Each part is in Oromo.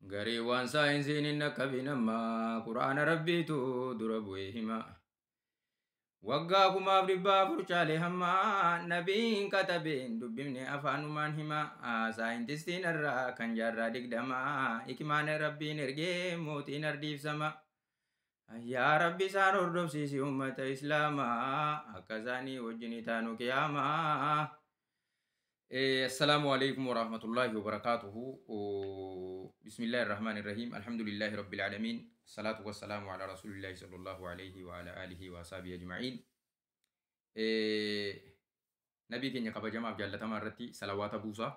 Gareewwan saayinsiin hin dhaqqabinammaa quraana rabbiitu dura bu'ee hima. Waggaa kumaaf dhibbaa furcaalee hammaa nabiin katabeen dubbifne afaanumaan hima. Saayintistiin irraa kan jaarraa digdamaa hikimaan rabbiin ergee mootiin ardiifsama. Yaa rabbi isaan hordofsiisi ummata islaamaa akka isaanii wajjin taanu qiyaamaa. Assalamu alaikum warahmatullahi wabarakatuh. Bismillahirrahmanirrahim. Alhamdulillahi rabbil alamin. Salatu wassalamu ala rasulillahi sallallahu alaihi wa ala alihi wa sahbihi ajma'in. Nabii keenya kabajamaaf jaallatamaa irratti salawaata buusaa.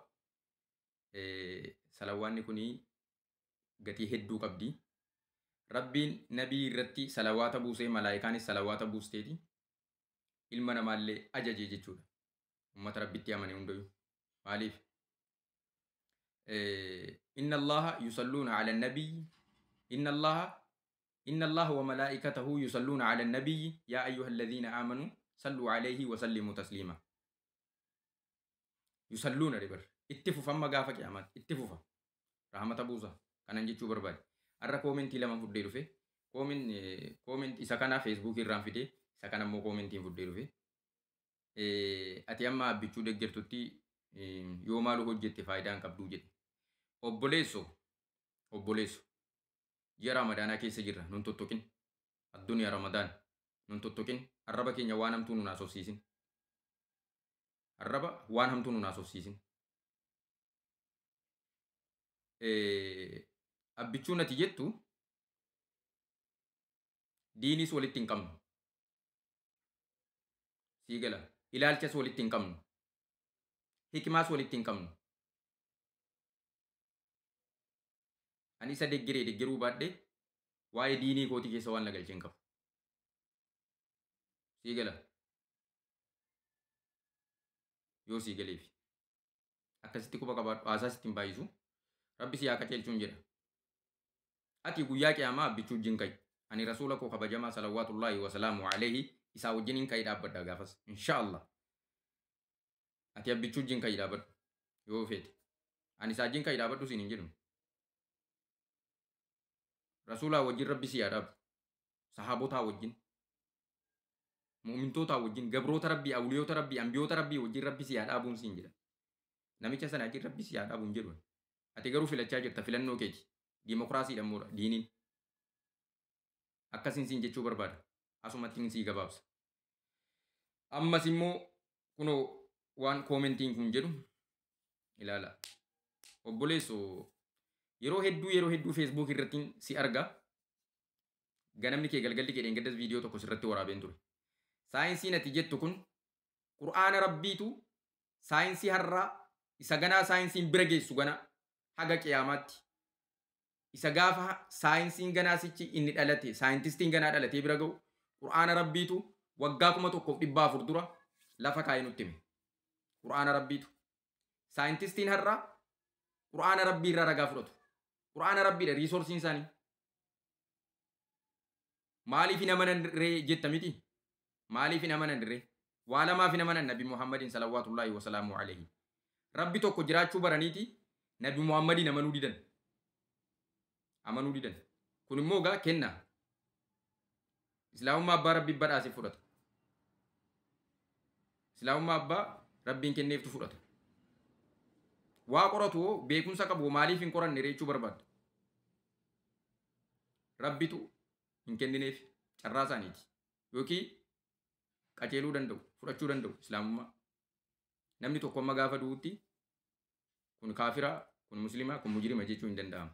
Salawaanni kuni gatii hedduu qabdi. Rabbiin nabii irratti salawaata buusee malaayikaanis salawaata buusteeti. Ilma namaallee ajaje jechuudha. Ummata rabbitti amane hundayyuu. Maaliif? Inna allaha yusalluna ala nabiyyi inna allaha wa malaikatahu yusalluna ala nabiyyi ya ayyuhalladhina amanu sallu alayhi wa sallimu taslima. Yusalluna ribar itti fufamma gaafa qiyaamat itti fufa rahmata buusa kanan jechuu barbaade. Arra koomentii lama fuddee dhufe kooment isa kana Facebook irraan fide isa kana immoo koomentiin fuddee dhufe. Ati amma abbichuu deeggartutti yoo maalu hojjette faayidaan qabduu jedhe. Obboleesso ji'a ramadaanaa keessa jirra nun tottokin addunyaa ramadaan nun tottokin arraba keenya waan hamtuu nun haasofsiisin arraba waan hamtuu nun haasofsiisin. Abbichuun ati jettu diinis walitti hin qabnu sii gala ilaalchas walitti hin qabnu hikimaas walitti hin qabnu. Ani isa deeggaruu baadhee waa'ee diinii kootii keessa waan nagalchee hin qabu. Sii gala yoo sii galeefi akkasitti quba qabaadhu haasaa sitti hin baay'isu rabbi si haa qajeelchuun jedha. Ati guyyaa qiyaamaa abbichuu wajjin ka'i. Ani rasuula koo kabajamaa salawaatullaahi wasalaamu alayhi isaa wajjin hin ka'i dhaabbadha gaafas inshaallah. Ati abbichuu wajjin ka'i dhaabbadhu yoo feete. Ani isaa wajjin ka'i dhaabbadhu siin hin jedhu. Rasuulaa wajjin rabbi si haa dhaabu. Sahaabotaa wajjin. Mu'mintootaa wajjin. Gabroota rabbii, awliyoota rabbii, ambiyoota rabbii wajjin rabbi si haa dhaabuun siin jedha. Namicha sana wajjin rabbi si haa dhaabuun jedhu. Ati garuu filachaa jirta filannoo keeti. Dimokiraasiidha immoo diiniin. Akkasiin siin jechuu barbaada. Asumatti sii gabaabsa. Ammas immoo kunoo waan koomentiin kun jedhu ilaala. Obboleesso yeroo hedduu Facebook irratti si arga. Ganamni kee galgalli kee dheengaddas viidiyoo tokko sirratti waraabeen ture. Saayinsiin ati jettu kun Qur'aana rabbiitu saayinsii har'aa isa ganaa saayinsiin bira geessu gana haga qiyaamaatti. Isa gaafa saayinsiin ganaasichi inni dhalate saayintistiin ganaa dhalatee bira ga'u Qur'aana rabbiitu waggaa 1400 dura lafa kaa'ee nutti hime. Qur'aana rabbiitu saayintistiin har'aa Qur'aana rabbii irraa ragaa fudhatu. Qur'aana rabbiidha riisoorsiin isaanii. Maaliif hin amanan dirree jetta miti? Maaliif hin amanan dirree? Waa lamaaf hin amanan Nabi Muhammadin salawaatullaahi wasalaamu alayhi. Rabbi tokko jiraachuu baraniiti Nabi Muhammadin amanuu didan. Amanuu didan. Kun immoo gaa kenna. Islaamummaa abbaa rabbii badhaase fudhata. Islaamummaa abbaa rabbiin kenneeftu fudhata. Waa qoratu beekumsa qabu maaliif hin qoranne jechuu barbaadda. Rabbitu hin kennineef carraa isaaniiti. Yookiin qajeeluu danda'u fudhachuu danda'u islaamummaa. Namni tokko amma gaafa du'utti kun kaafiraa kun muslimaa kun mujrima jechuu hin danda'amu.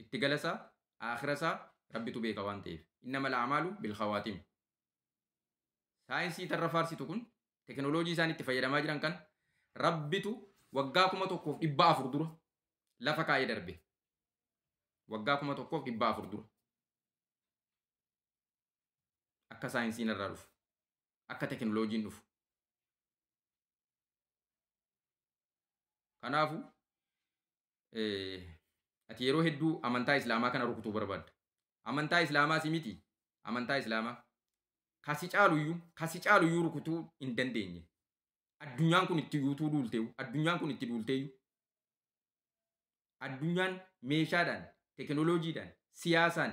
Itti galasaa aakhirasaa rabbitu beeka waan ta'eef. Innamal a'maalu bil khawaatim. Saayinsii tarra faarsitu kun teknooloojii isaan itti fayyadamaa jiran kan rabbitu waggaa 1400 dura lafa kaa'ee darbe. Waggaa 1400 dura. Akka saayinsiin irraa dhufu. Akka teknooloojiin dhufu. Kanaafu ati yeroo hedduu amantaa islaamaa kana rukutuu barbaadda. Amantaa islaamaa si miti. Amantaa islaamaa kasi caaluyyuu rukutuu hin dandeenye. Addunyaan kun itti guutuu duulteeyu. Addunyaan kun itti duulteeyu. addunyaan meeshaadhaan, teknooloojiidhaan, siyaasaan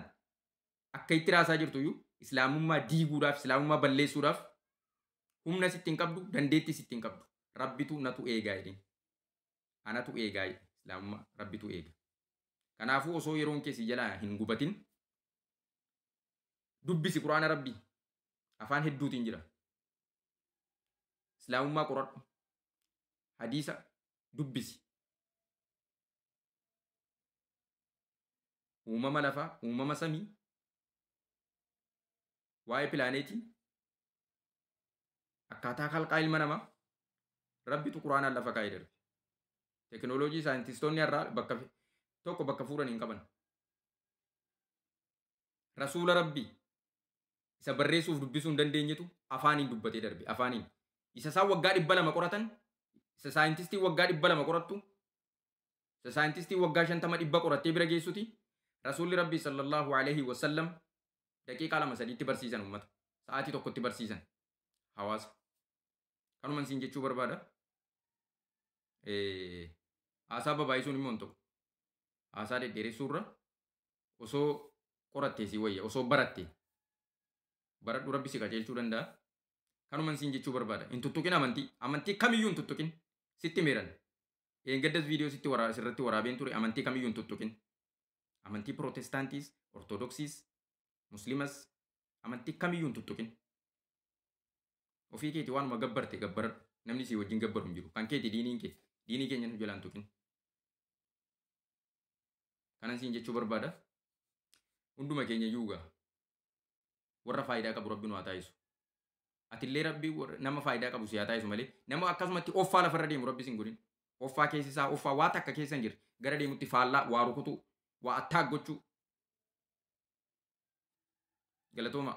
akka itti raasaa jirtu iyyuu islaamummaa diiguudhaaf, islaamummaa balleessuudhaaf humna sitti hin qabdu, dandeettii sitti hin qabdu. Rabbitu natu eegaa jedheen. Anatu eegaa jedhe islaamummaa rabbitu eega. Kanaafuu osoo yeroon keessi jalaa hin gubatin dubbisi quraana rabbii afaan hedduutiin jira. Islaamummaa qoradhu. Hadiisa dubbisi. Uumama lafaa, uumama samii, waa'ee pilaaneetii, akkaataa kalqaa ilma namaa rabbitu quraanaan lafa kaa'ee darbe. Teknooloojii saayintistoonni har'aa bakka fuudhan hin qaban. Rasuula rabbii isa barreessuuf dubbisuu hin dandeenyetu afaaniin dubbatee darbe. Afaaniin. Isa isaan waggaa 200 qoratan, isa saayintistii waggaa 200 qorattu, isa saayintistii waggaa 50 qorattee bira geessuti. Rasuulli rabbii sallallahu alaihi wasallam daqiiqaa 2-3 barsiisan ummata. Sa'aatii tokkotti barsiisan hawaasa. Kanuman siin jechuu barbaada. Haasaa babaayisuun immoo hin ta'u. Haasaa dhedheeressuurra osoo qorattee si wayya, osoo barattee baradhu rabbi si qajeelchuu danda'a. Kanuman siin jechuu barbaada. Hin tuttuqin amantii. Amantii kamiyyuu hin tuttuqin. Sitti meeran. Gaddas viidiyoo sirratti waraabeen ture amantii kamiyyuu hin tuttuqin. Amantii Protestaantiis, Ortodoksiis, Muslimas amantii kamiyyuu hin tuttuqin. Ofii keeti waanuma gabbarte gabbaradhu. Namni si wajjin gabbaru hin jiru. Kan keeti diiniin kee. Diinii keenya nu jalaan tuqin. Kanan siin jechuu barbaada. Hunduma keenya iyyuu gaa. Warra faayidaa qabu rabbi nu haa taa'isu. Atillee rabbi nama faayidaa qabu si haa taa'isu malee nama akkasumatti offaa lafarra deemu rabbi sin godhin. Offaa keessi isaa offaa waa takka keessa hin jirre gara deemutti faallaa waa rukutu waa attaak gochuu. Galatooma.